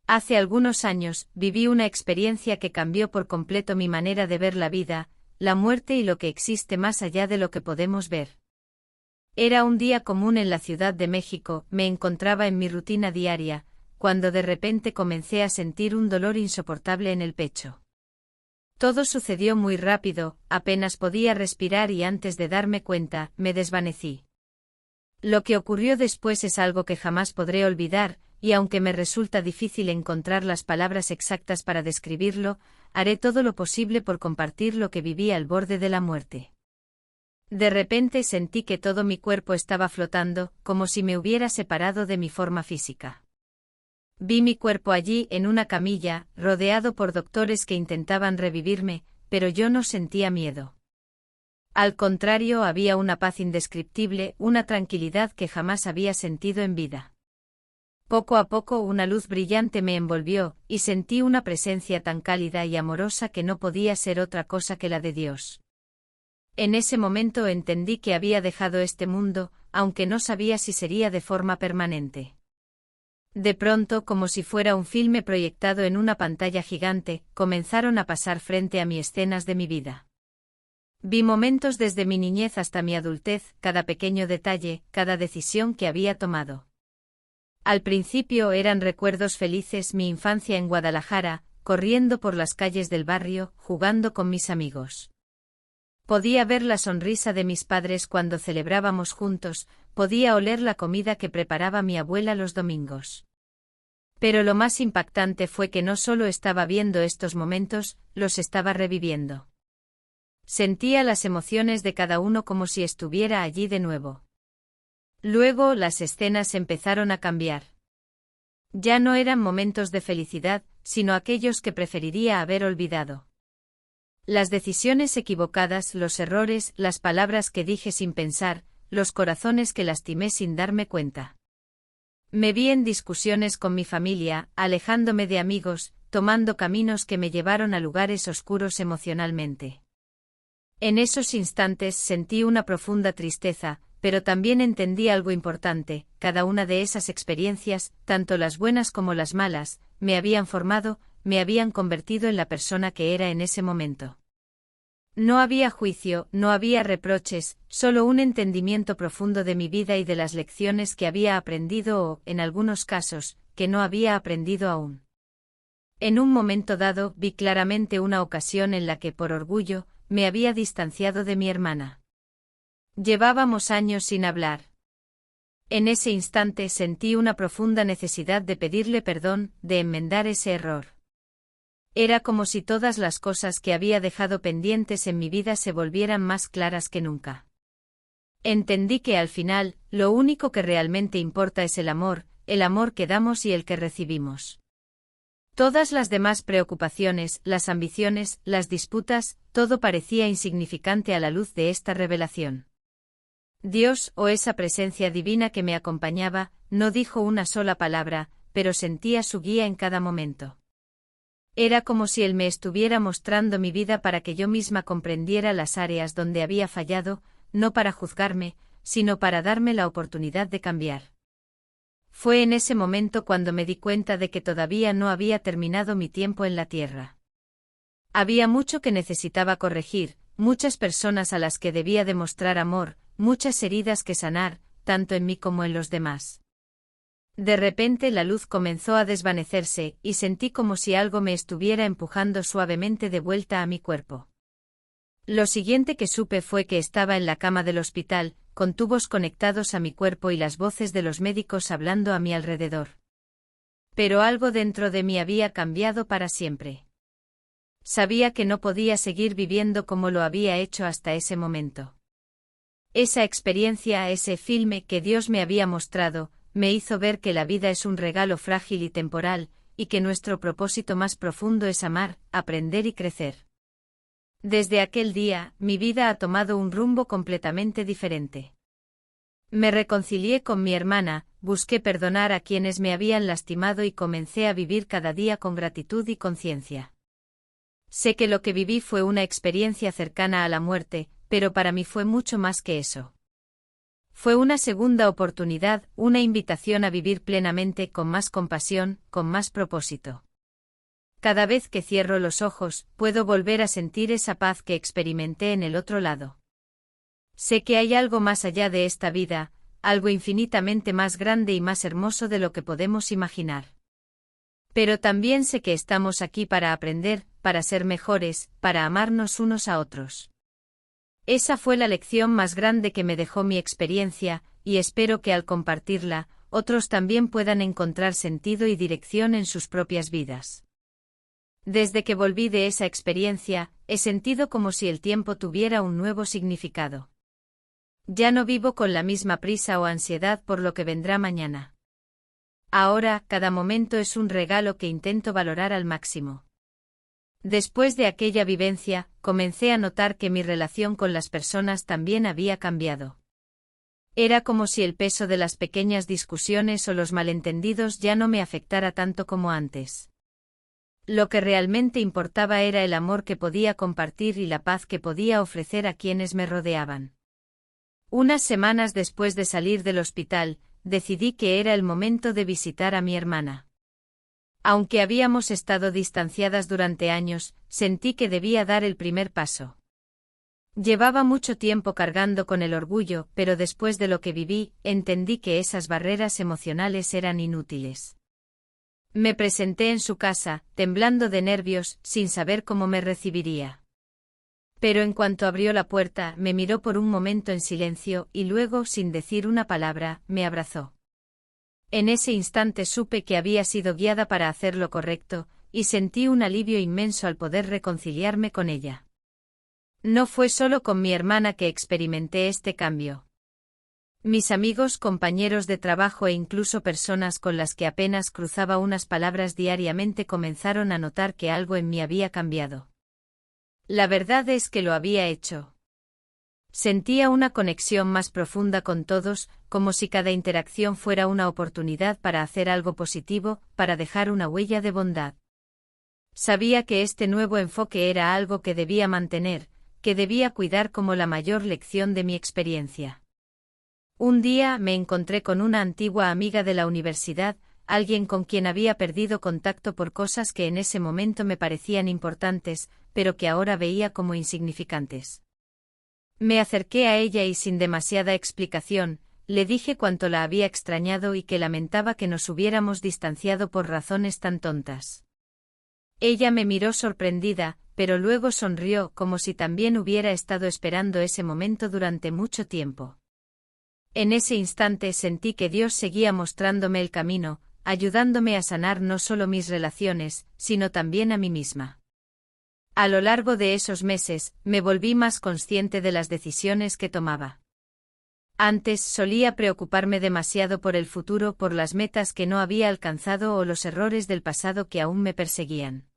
Hace algunos años, viví una experiencia que cambió por completo mi manera de ver la vida, la muerte y lo que existe más allá de lo que podemos ver. Era un día común en la Ciudad de México, me encontraba en mi rutina diaria, cuando de repente comencé a sentir un dolor insoportable en el pecho. Todo sucedió muy rápido, apenas podía respirar y antes de darme cuenta, me desvanecí. Lo que ocurrió después es algo que jamás podré olvidar, y aunque me resulta difícil encontrar las palabras exactas para describirlo, haré todo lo posible por compartir lo que viví al borde de la muerte. De repente sentí que todo mi cuerpo estaba flotando, como si me hubiera separado de mi forma física. Vi mi cuerpo allí en una camilla, rodeado por doctores que intentaban revivirme, pero yo no sentía miedo. Al contrario, había una paz indescriptible, una tranquilidad que jamás había sentido en vida. Poco a poco una luz brillante me envolvió, y sentí una presencia tan cálida y amorosa que no podía ser otra cosa que la de Dios. En ese momento entendí que había dejado este mundo, aunque no sabía si sería de forma permanente. De pronto, como si fuera un filme proyectado en una pantalla gigante, comenzaron a pasar frente a mí escenas de mi vida. Vi momentos desde mi niñez hasta mi adultez, cada pequeño detalle, cada decisión que había tomado. Al principio eran recuerdos felices, mi infancia en Guadalajara, corriendo por las calles del barrio, jugando con mis amigos. Podía ver la sonrisa de mis padres cuando celebrábamos juntos, podía oler la comida que preparaba mi abuela los domingos. Pero lo más impactante fue que no solo estaba viendo estos momentos, los estaba reviviendo. Sentía las emociones de cada uno como si estuviera allí de nuevo. Luego las escenas empezaron a cambiar. Ya no eran momentos de felicidad, sino aquellos que preferiría haber olvidado. Las decisiones equivocadas, los errores, las palabras que dije sin pensar, los corazones que lastimé sin darme cuenta. Me vi en discusiones con mi familia, alejándome de amigos, tomando caminos que me llevaron a lugares oscuros emocionalmente. En esos instantes sentí una profunda tristeza, pero también entendí algo importante: cada una de esas experiencias, tanto las buenas como las malas, me habían formado, me habían convertido en la persona que era en ese momento. No había juicio, no había reproches, solo un entendimiento profundo de mi vida y de las lecciones que había aprendido o, en algunos casos, que no había aprendido aún. En un momento dado, vi claramente una ocasión en la que, por orgullo, me había distanciado de mi hermana. Llevábamos años sin hablar. En ese instante sentí una profunda necesidad de pedirle perdón, de enmendar ese error. Era como si todas las cosas que había dejado pendientes en mi vida se volvieran más claras que nunca. Entendí que al final, lo único que realmente importa es el amor que damos y el que recibimos. Todas las demás preocupaciones, las ambiciones, las disputas, todo parecía insignificante a la luz de esta revelación. Dios, o esa presencia divina que me acompañaba, no dijo una sola palabra, pero sentía su guía en cada momento. Era como si Él me estuviera mostrando mi vida para que yo misma comprendiera las áreas donde había fallado, no para juzgarme, sino para darme la oportunidad de cambiar. Fue en ese momento cuando me di cuenta de que todavía no había terminado mi tiempo en la tierra. Había mucho que necesitaba corregir, muchas personas a las que debía demostrar amor, muchas heridas que sanar, tanto en mí como en los demás. De repente la luz comenzó a desvanecerse, y sentí como si algo me estuviera empujando suavemente de vuelta a mi cuerpo. Lo siguiente que supe fue que estaba en la cama del hospital, con tubos conectados a mi cuerpo y las voces de los médicos hablando a mi alrededor. Pero algo dentro de mí había cambiado para siempre. Sabía que no podía seguir viviendo como lo había hecho hasta ese momento. Esa experiencia, ese filme que Dios me había mostrado, me hizo ver que la vida es un regalo frágil y temporal, y que nuestro propósito más profundo es amar, aprender y crecer. Desde aquel día, mi vida ha tomado un rumbo completamente diferente. Me reconcilié con mi hermana, busqué perdonar a quienes me habían lastimado y comencé a vivir cada día con gratitud y conciencia. Sé que lo que viví fue una experiencia cercana a la muerte, pero para mí fue mucho más que eso. Fue una segunda oportunidad, una invitación a vivir plenamente con más compasión, con más propósito. Cada vez que cierro los ojos, puedo volver a sentir esa paz que experimenté en el otro lado. Sé que hay algo más allá de esta vida, algo infinitamente más grande y más hermoso de lo que podemos imaginar. Pero también sé que estamos aquí para aprender, para ser mejores, para amarnos unos a otros. Esa fue la lección más grande que me dejó mi experiencia, y espero que al compartirla, otros también puedan encontrar sentido y dirección en sus propias vidas. Desde que volví de esa experiencia, he sentido como si el tiempo tuviera un nuevo significado. Ya no vivo con la misma prisa o ansiedad por lo que vendrá mañana. Ahora, cada momento es un regalo que intento valorar al máximo. Después de aquella vivencia, comencé a notar que mi relación con las personas también había cambiado. Era como si el peso de las pequeñas discusiones o los malentendidos ya no me afectara tanto como antes. Lo que realmente importaba era el amor que podía compartir y la paz que podía ofrecer a quienes me rodeaban. Unas semanas después de salir del hospital, decidí que era el momento de visitar a mi hermana. Aunque habíamos estado distanciadas durante años, sentí que debía dar el primer paso. Llevaba mucho tiempo cargando con el orgullo, pero después de lo que viví, entendí que esas barreras emocionales eran inútiles. Me presenté en su casa, temblando de nervios, sin saber cómo me recibiría. Pero en cuanto abrió la puerta, me miró por un momento en silencio y luego, sin decir una palabra, me abrazó. En ese instante supe que había sido guiada para hacer lo correcto, y sentí un alivio inmenso al poder reconciliarme con ella. No fue solo con mi hermana que experimenté este cambio. Mis amigos, compañeros de trabajo e incluso personas con las que apenas cruzaba unas palabras diariamente comenzaron a notar que algo en mí había cambiado. La verdad es que lo había hecho. Sentía una conexión más profunda con todos, como si cada interacción fuera una oportunidad para hacer algo positivo, para dejar una huella de bondad. Sabía que este nuevo enfoque era algo que debía mantener, que debía cuidar como la mayor lección de mi experiencia. Un día me encontré con una antigua amiga de la universidad, alguien con quien había perdido contacto por cosas que en ese momento me parecían importantes, pero que ahora veía como insignificantes. Me acerqué a ella y sin demasiada explicación, le dije cuánto la había extrañado y que lamentaba que nos hubiéramos distanciado por razones tan tontas. Ella me miró sorprendida, pero luego sonrió como si también hubiera estado esperando ese momento durante mucho tiempo. En ese instante sentí que Dios seguía mostrándome el camino, ayudándome a sanar no solo mis relaciones, sino también a mí misma. A lo largo de esos meses, me volví más consciente de las decisiones que tomaba. Antes solía preocuparme demasiado por el futuro, por las metas que no había alcanzado o los errores del pasado que aún me perseguían.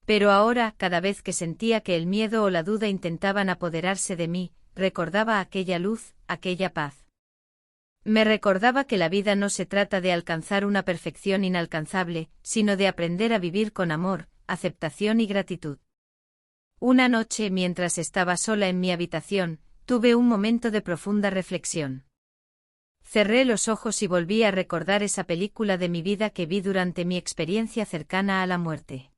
Pero ahora, cada vez que sentía que el miedo o la duda intentaban apoderarse de mí, recordaba aquella luz, aquella paz. Me recordaba que la vida no se trata de alcanzar una perfección inalcanzable, sino de aprender a vivir con amor, aceptación y gratitud. Una noche, mientras estaba sola en mi habitación, tuve un momento de profunda reflexión. Cerré los ojos y volví a recordar esa película de mi vida que vi durante mi experiencia cercana a la muerte.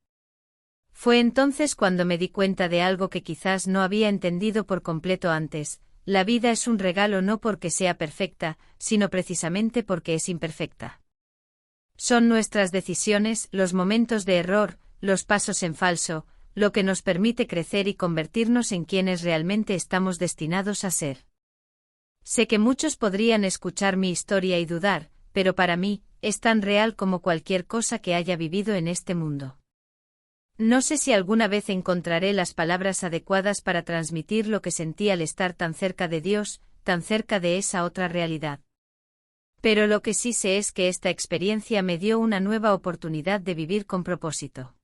Fue entonces cuando me di cuenta de algo que quizás no había entendido por completo antes: la vida es un regalo no porque sea perfecta, sino precisamente porque es imperfecta. Son nuestras decisiones, los momentos de error, los pasos en falso, lo que nos permite crecer y convertirnos en quienes realmente estamos destinados a ser. Sé que muchos podrían escuchar mi historia y dudar, pero para mí, es tan real como cualquier cosa que haya vivido en este mundo. No sé si alguna vez encontraré las palabras adecuadas para transmitir lo que sentí al estar tan cerca de Dios, tan cerca de esa otra realidad. Pero lo que sí sé es que esta experiencia me dio una nueva oportunidad de vivir con propósito.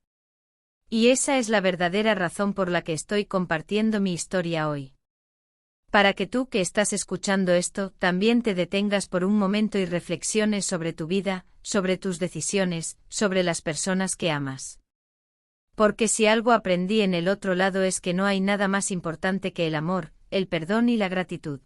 Y esa es la verdadera razón por la que estoy compartiendo mi historia hoy. Para que tú que estás escuchando esto también te detengas por un momento y reflexiones sobre tu vida, sobre tus decisiones, sobre las personas que amas. Porque si algo aprendí en el otro lado es que no hay nada más importante que el amor, el perdón y la gratitud.